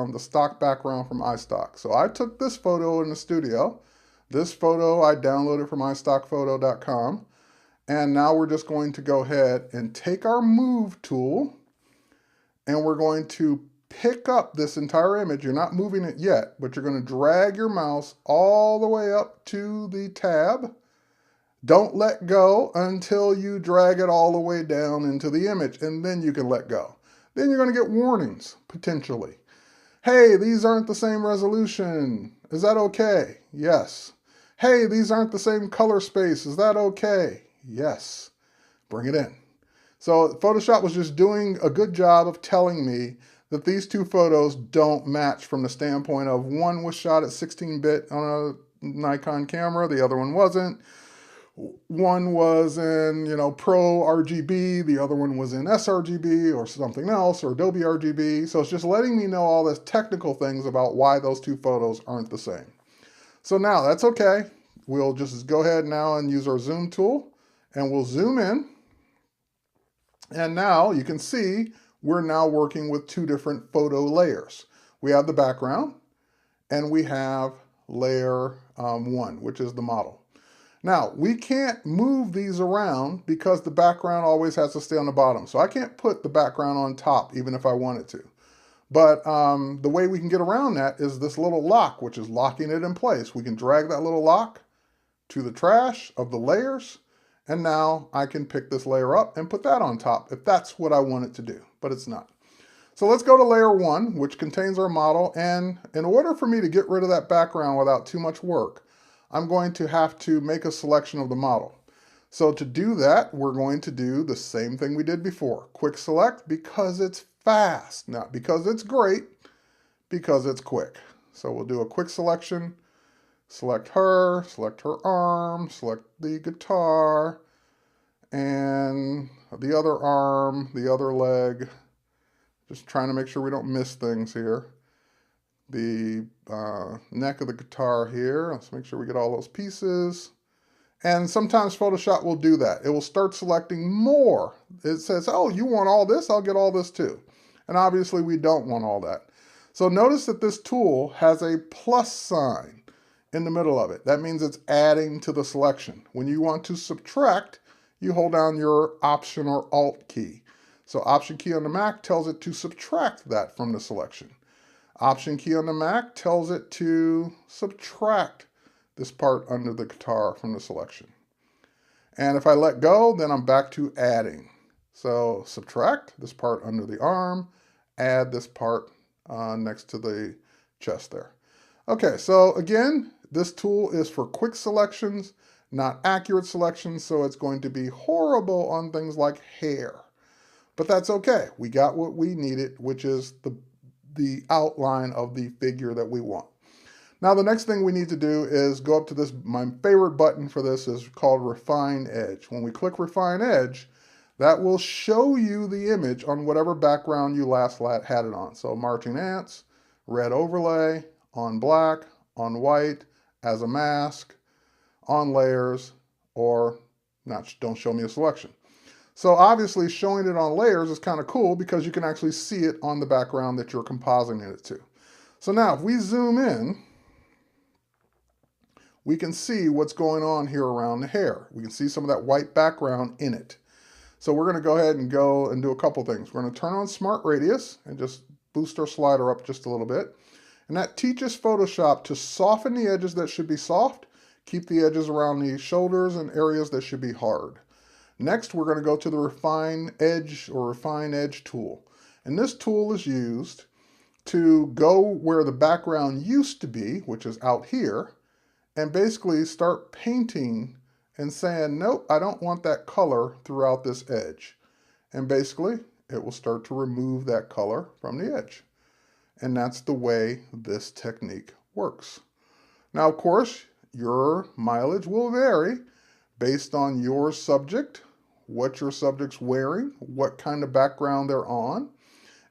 background, the stock background from iStock. So I took this photo in the studio. This photo I downloaded from iStockphoto.com. And now we're just going to go ahead and take our move tool and we're going to pick up this entire image. You're not moving it yet, but you're going to drag your mouse all the way up to the tab. Don't let go until you drag it all the way down into the image, and then you can let go. Then you're going to get warnings, potentially. Hey, these aren't the same resolution. Is that okay? Yes. Hey, these aren't the same color space. Is that okay? Yes. Bring it in. So Photoshop was just doing a good job of telling me that these two photos don't match from the standpoint of one was shot at 16-bit on a Nikon camera, the other one wasn't. One was in, Pro RGB, the other one was in sRGB or something else, or Adobe RGB. So it's just letting me know all this technical things about why those two photos aren't the same. So now that's okay. We'll just go ahead now and use our zoom tool and we'll zoom in. And now you can see we're now working with two different photo layers. We have the background and we have layer 1, which is the model. Now, we can't move these around because the background always has to stay on the bottom. So I can't put the background on top even if I wanted to. But the way we can get around that is this little lock, which is locking it in place. We can drag that little lock to the trash of the layers. And now I can pick this layer up and put that on top if that's what I want it to do, but it's not. So let's go to layer 1, which contains our model. And in order for me to get rid of that background without too much work, I'm going to have to make a selection of the model. So to do that, we're going to do the same thing we did before. Quick select because it's fast, not because it's great, because it's quick. So we'll do a quick selection. Select her arm, select the guitar, and the other arm, the other leg. Just trying to make sure we don't miss things here. The neck of the guitar here. Let's make sure we get all those pieces. And sometimes Photoshop will do that. It will start selecting more. It says, oh, you want all this? I'll get all this too. And obviously we don't want all that. So notice that this tool has a plus sign in the middle of it. That means it's adding to the selection. When you want to subtract, you hold down your Option or Alt key. So Option key on the Mac tells it to subtract that from the selection. Option key on the Mac tells it to subtract this part under the guitar from the selection. And if I let go, then I'm back to adding. So subtract this part under the arm, add this part next to the chest there. Okay, so again, this tool is for quick selections, not accurate selections, so it's going to be horrible on things like hair. But that's okay. We got what we needed, which is the outline of the figure that we want. Now the next thing we need to do is go up to this, my favorite button for this is called Refine Edge. When we click Refine Edge, that will show you the image on whatever background you last had it on. So marching ants, red overlay, on black, on white, as a mask, on layers, or not, don't show me a selection. So obviously showing it on layers is kind of cool because you can actually see it on the background that you're compositing it to. So now if we zoom in, we can see what's going on here around the hair. We can see some of that white background in it. So we're going to go ahead and do a couple things. We're going to turn on Smart Radius and just boost our slider up just a little bit. And that teaches Photoshop to soften the edges that should be soft, keep the edges around the shoulders and areas that should be hard. Next, we're going to go to the Refine Edge or Refine Edge tool. And this tool is used to go where the background used to be, which is out here, and basically start painting and saying, nope, I don't want that color throughout this edge. And basically, it will start to remove that color from the edge. And that's the way this technique works. Now, of course, your mileage will vary based on your subject, what your subject's wearing, what kind of background they're on.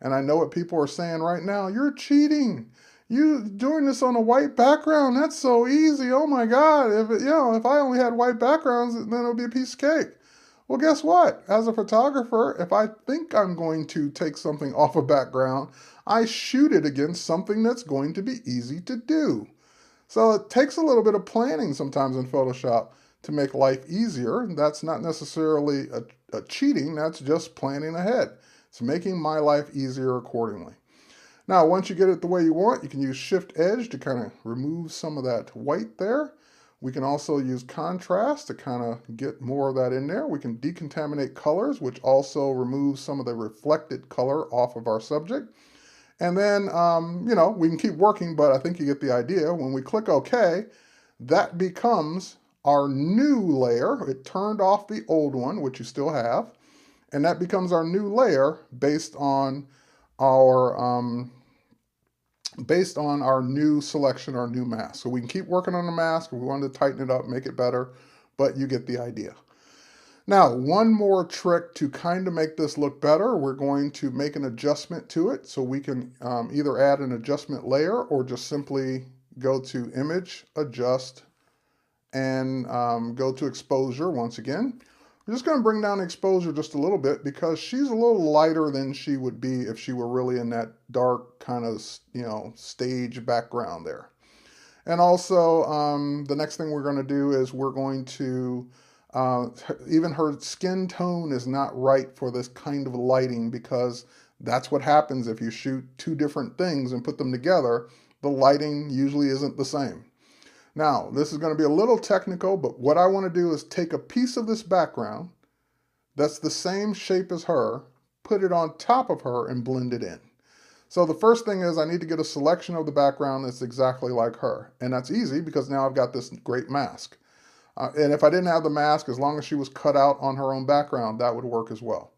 And I know what people are saying right now, you're cheating. You doing this on a white background, that's so easy. Oh my God, if I only had white backgrounds, then it would be a piece of cake. Well, guess what? As a photographer, if I think I'm going to take something off a background, I shoot it against something that's going to be easy to do. So it takes a little bit of planning sometimes in Photoshop to make life easier. That's not necessarily a cheating, that's just planning ahead. It's making my life easier accordingly. Now, once you get it the way you want, you can use Shift Edge to kind of remove some of that white there. We can also use contrast to kind of get more of that in there. We can decontaminate colors, which also removes some of the reflected color off of our subject. And then, we can keep working, but I think you get the idea. When we click OK, that becomes our new layer. It turned off the old one, which you still have. And that becomes our new layer based on our new selection, our new mask. So we can keep working on the mask. If we wanted to tighten it up, make it better, but you get the idea. Now, one more trick to kind of make this look better, we're going to make an adjustment to it. So we can either add an adjustment layer or just simply go to Image, Adjust, and go to Exposure once again. I'm just going to bring down exposure just a little bit because she's a little lighter than she would be if she were really in that dark kind of, stage background there. And also, the next thing we're going to do is we're going to, even her skin tone is not right for this kind of lighting because that's what happens if you shoot two different things and put them together. The lighting usually isn't the same. Now, this is going to be a little technical, but what I want to do is take a piece of this background that's the same shape as her, put it on top of her, and blend it in. So the first thing is I need to get a selection of the background that's exactly like her. And that's easy because now I've got this great mask. And if I didn't have the mask, as long as she was cut out on her own background, that would work as well.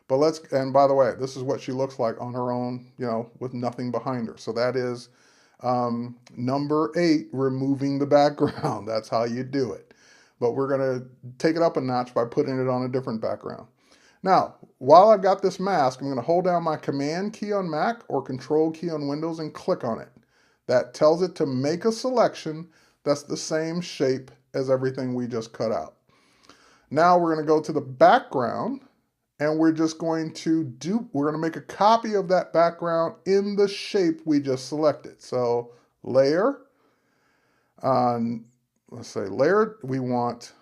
But and by the way, this is what she looks like on her own, with nothing behind her. So that is number 8, removing the background. That's how you do it. But we're going to take it up a notch by putting it on a different background. Now, while I've got this mask, I'm going to hold down my Command key on Mac or Control key on Windows and click on it. That tells it to make a selection that's the same shape as everything we just cut out. Now we're going to go to the background and we're just going to make a copy of that background in the shape we just selected. So layer, let's say layer, we want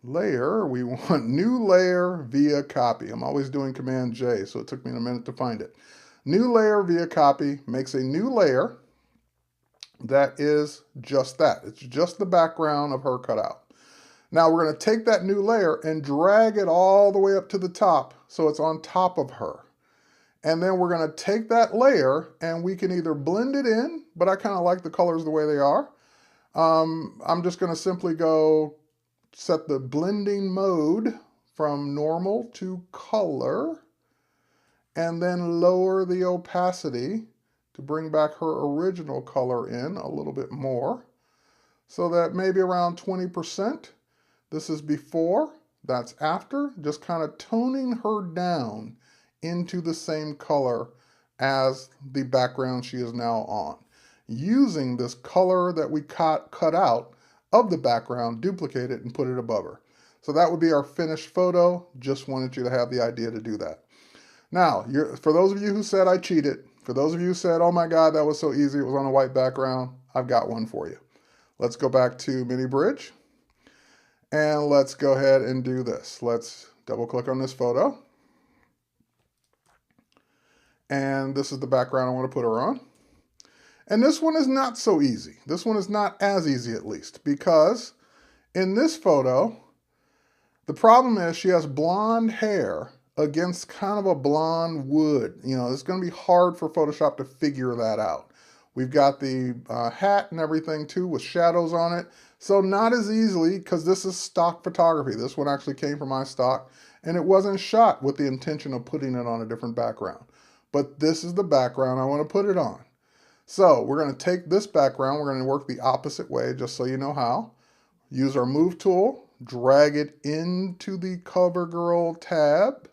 new layer via copy. I'm always doing Command J, so it took me a minute to find it. New layer via copy makes a new layer that is just that. It's just the background of her cut out. Now we're going to take that new layer and drag it all the way up to the top so it's on top of her. And then we're going to take that layer and we can either blend it in, but I kind of like the colors the way they are. I'm just going to simply go set the blending mode from normal to color and then lower the opacity to bring back her original color in a little bit more so that maybe around 20%. This is before, that's after, just kind of toning her down into the same color as the background she is now on. Using this color that we cut out of the background, duplicate it and put it above her. So that would be our finished photo. Just wanted you to have the idea to do that. Now, for those of you who said I cheated, for those of you who said, oh my God, that was so easy, it was on a white background, I've got one for you. Let's go back to Mini Bridge. And let's go ahead and do this. Let's double click on this photo. And this is the background I want to put her on. And this one is not so easy. This one is not as easy, at least, because in this photo, the problem is she has blonde hair against kind of a blonde wood. It's going to be hard for Photoshop to figure that out. We've got the hat and everything too with shadows on it. So not as easily, because this is stock photography. This one actually came from iStock, and it wasn't shot with the intention of putting it on a different background. But this is the background I want to put it on. So we're going to take this background, we're going to work the opposite way, just so you know how. Use our Move tool, drag it into the Cowgirl tab,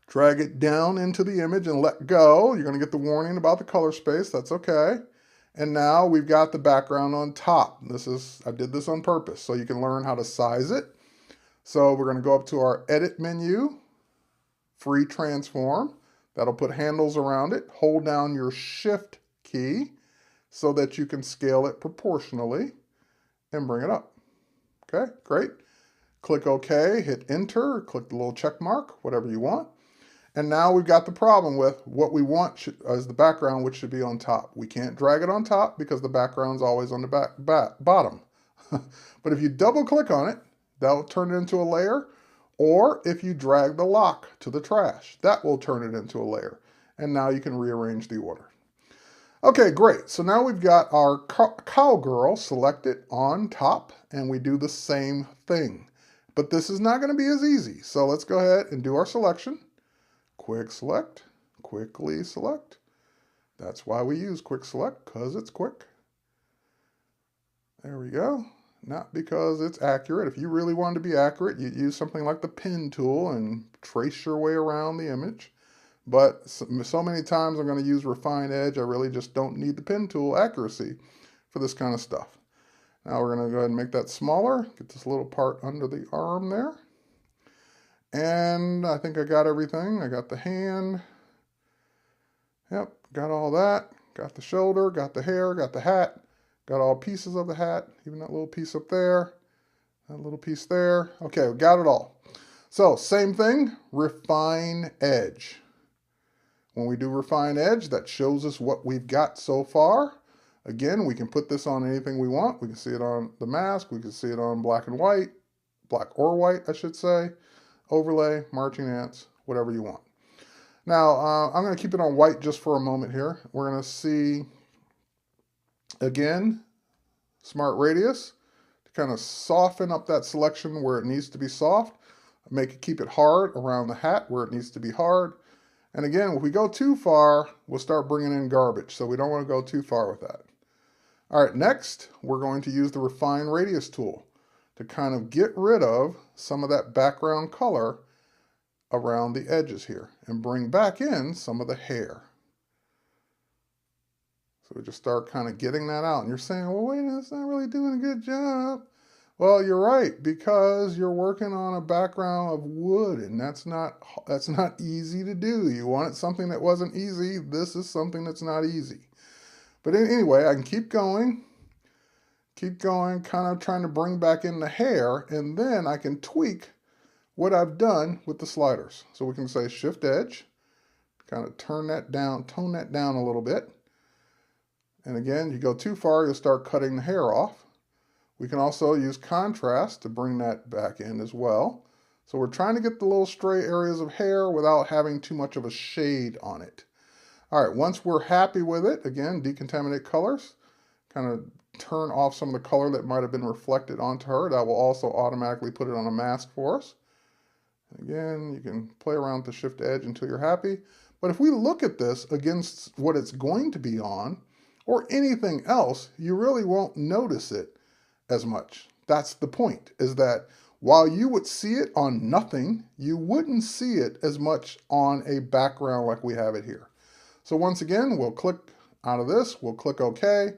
drag it down into the image and let go. You're going to get the warning about the color space, that's okay. And now we've got the background on top. I did this on purpose so you can learn how to size it. So we're going to go up to our edit menu, free transform. That'll put handles around it. Hold down your shift key so that you can scale it proportionally and bring it up. Okay, great. Click OK, hit enter, click the little check mark, whatever you want. And now we've got the problem with what we want as the background, which should be on top. We can't drag it on top because the background's always on the bottom. But if you double click on it, that'll turn it into a layer. Or if you drag the lock to the trash, that will turn it into a layer. And now you can rearrange the order. Okay, great. So now we've got our cowgirl selected on top, and we do the same thing. But this is not going to be as easy. So let's go ahead and do our selection. Quick select, quickly select. That's why we use quick select, because it's quick. There we go. Not because it's accurate. If you really wanted to be accurate, you'd use something like the pen tool and trace your way around the image. But so many times I'm going to use refine edge, I really just don't need the pen tool accuracy for this kind of stuff. Now we're going to go ahead and make that smaller, get this little part under the arm there. And I think I got everything. I got the hand. Yep, got all that. Got the shoulder, got the hair, got the hat. Got all pieces of the hat, even that little piece up there. That little piece there. Okay, we got it all. So, same thing, refine edge. When we do refine edge, that shows us what we've got so far. Again, we can put this on anything we want. We can see it on the mask. We can see it on black and white. Black or white, I should say. Overlay, marching ants, whatever you want. Now, I'm going to keep it on white just for a moment here. We're going to see, again, Smart Radius to kind of soften up that selection where it needs to be soft. Keep it hard around the hat where it needs to be hard. And again, if we go too far, we'll start bringing in garbage. So we don't want to go too far with that. All right, next, we're going to use the Refine Radius tool to kind of get rid of some of that background color around the edges here and bring back in some of the hair. So we just start kind of getting that out. And you're saying, well, wait, that's not really doing a good job. Well, you're right, because you're working on a background of wood, and that's not easy to do. You wanted something that wasn't easy. This is something that's not easy. But anyway, I can keep going, kind of trying to bring back in the hair, and then I can tweak what I've done with the sliders. So we can say Shift Edge, kind of tone that down a little bit. And again, you go too far, you'll start cutting the hair off. We can also use contrast to bring that back in as well. So we're trying to get the little stray areas of hair without having too much of a shade on it. All right, once we're happy with it, again, decontaminate colors, kind of turn off some of the color that might have been reflected onto her. That will also automatically put it on a mask for us. Again, you can play around with the Shift Edge until you're happy. But if we look at this against what it's going to be on, or anything else, you really won't notice it as much. That's the point, is that while you would see it on nothing, you wouldn't see it as much on a background like we have it here. So once again, we'll click out of this, we'll click OK.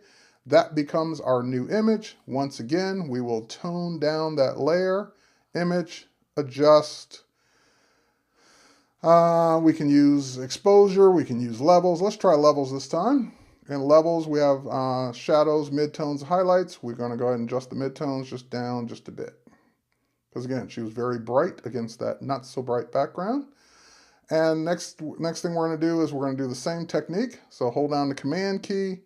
That becomes our new image. Once again, we will tone down that layer, image, adjust. We can use exposure, we can use levels. Let's try levels this time. In levels, we have shadows, midtones, highlights. We're going to go ahead and adjust the midtones just down just a bit. Because again, she was very bright against that not so bright background. And next thing we're going to do is we're going to do the same technique. So hold down the Command key,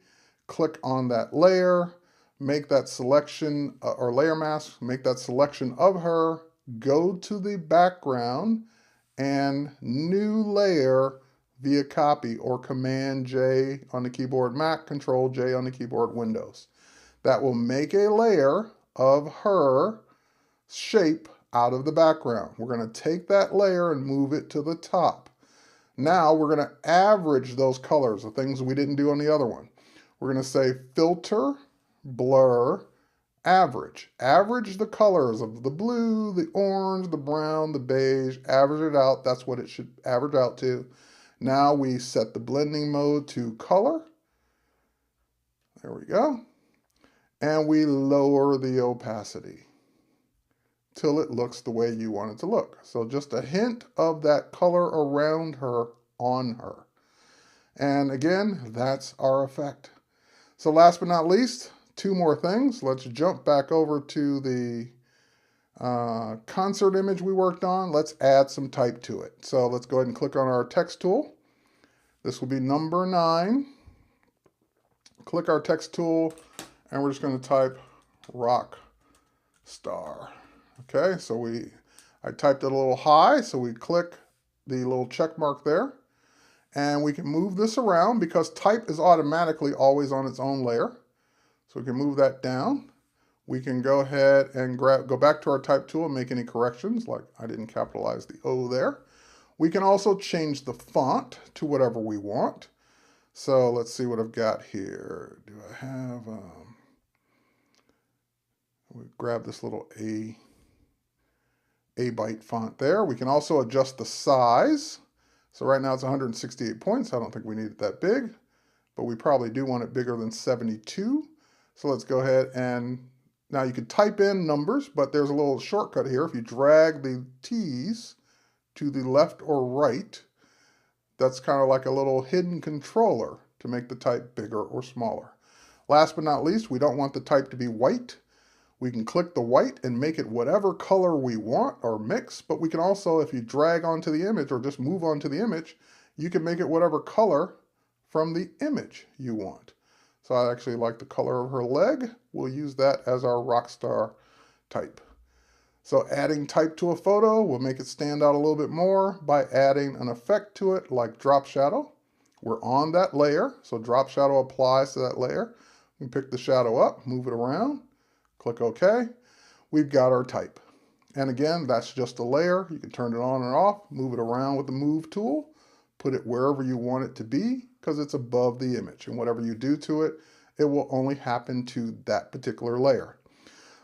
click on that layer, make that selection, or layer mask, make that selection of her, go to the background, and new layer via copy or Command J on the keyboard Mac, Control J on the keyboard Windows. That will make a layer of her shape out of the background. We're going to take that layer and move it to the top. Now we're going to average those colors, the things we didn't do on the other one. We're going to say Filter, Blur, Average. Average the colors of the blue, the orange, the brown, the beige. Average it out. That's what it should average out to. Now we set the blending mode to color. There we go. And we lower the opacity till it looks the way you want it to look. So just a hint of that color around her on her. And again, that's our effect. So last but not least, two more things. Let's jump back over to the concert image we worked on. Let's add some type to it. So let's go ahead and click on our text tool. This will be number 9. Click our text tool, and we're just going to type rock star. Okay, so I typed it a little high, so we click the little check mark there. And we can move this around because type is automatically always on its own layer. So we can move that down. We can go ahead and go back to our type tool and make any corrections, like I didn't capitalize the O there. We can also change the font to whatever we want. So let's see what I've got here. Do I have, we grab this little A byte font there. We can also adjust the size. So right now it's 168 points. I don't think we need it that big, but we probably do want it bigger than 72. So let's go ahead and, now you could type in numbers, but there's a little shortcut here. If you drag the T's to the left or right, that's kind of like a little hidden controller to make the type bigger or smaller. Last but not least, we don't want the type to be white. We can click the white and make it whatever color we want or mix, but we can also, if you drag onto the image or just move onto the image, you can make it whatever color from the image you want. So I actually like the color of her leg. We'll use that as our rockstar type. So adding type to a photo will make it stand out a little bit more by adding an effect to it like drop shadow. We're on that layer, so drop shadow applies to that layer. We can pick the shadow up, move it around. Click OK. We've got our type. And again, that's just a layer. You can turn it on and off, move it around with the move tool, put it wherever you want it to be because it's above the image. And whatever you do to it, it will only happen to that particular layer.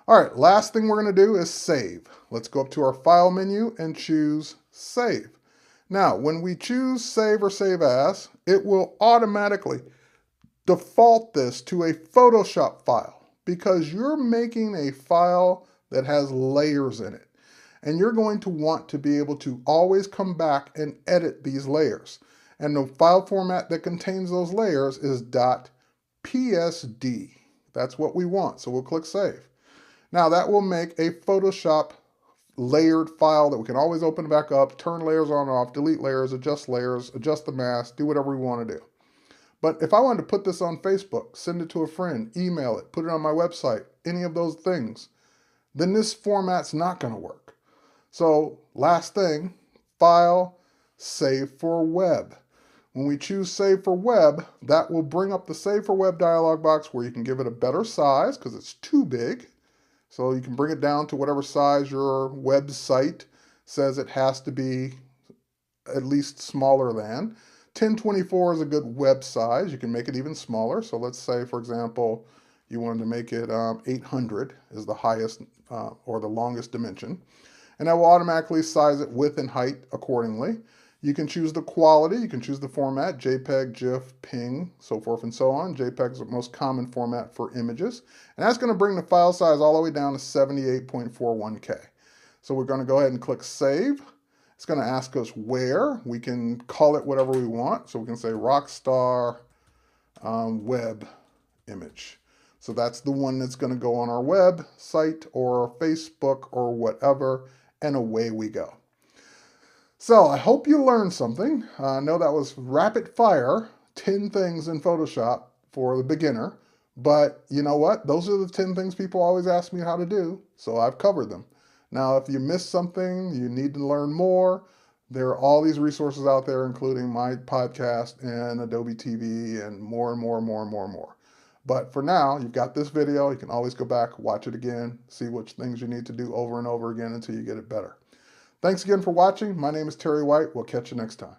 All right, last thing we're going to do is save. Let's go up to our file menu and choose save. Now, when we choose save or save as, it will automatically default this to a Photoshop file, because you're making a file that has layers in it. And you're going to want to be able to always come back and edit these layers. And the file format that contains those layers is .psd. That's what we want, so we'll click save. Now that will make a Photoshop layered file that we can always open back up, turn layers on and off, delete layers, adjust the mask, do whatever we want to do. But if I wanted to put this on Facebook, send it to a friend, email it, put it on my website, any of those things, then this format's not going to work. So last thing, file, save for web. When we choose save for web, that will bring up the save for web dialog box where you can give it a better size because it's too big. So you can bring it down to whatever size your website says it has to be, at least smaller than. 1024 is a good web size. You can make it even smaller. So let's say, for example, you wanted to make it 800 is the highest or the longest dimension. And that will automatically size it width and height accordingly. You can choose the quality. You can choose the format, JPEG, GIF, PNG, so forth and so on. JPEG is the most common format for images. And that's going to bring the file size all the way down to 78.41K. So we're going to go ahead and click Save. It's going to ask us where. We can call it whatever we want. So we can say Rockstar web image. So that's the one that's going to go on our website or Facebook or whatever, and away we go. So I hope you learned something. I know that was rapid fire, 10 things in Photoshop for the beginner. But you know what? Those are the 10 things people always ask me how to do. So I've covered them. Now, if you missed something, you need to learn more, there are all these resources out there, including my podcast and Adobe TV and more and more and more and more and more. But for now, you've got this video. You can always go back, watch it again, see which things you need to do over and over again until you get it better. Thanks again for watching. My name is Terry White. We'll catch you next time.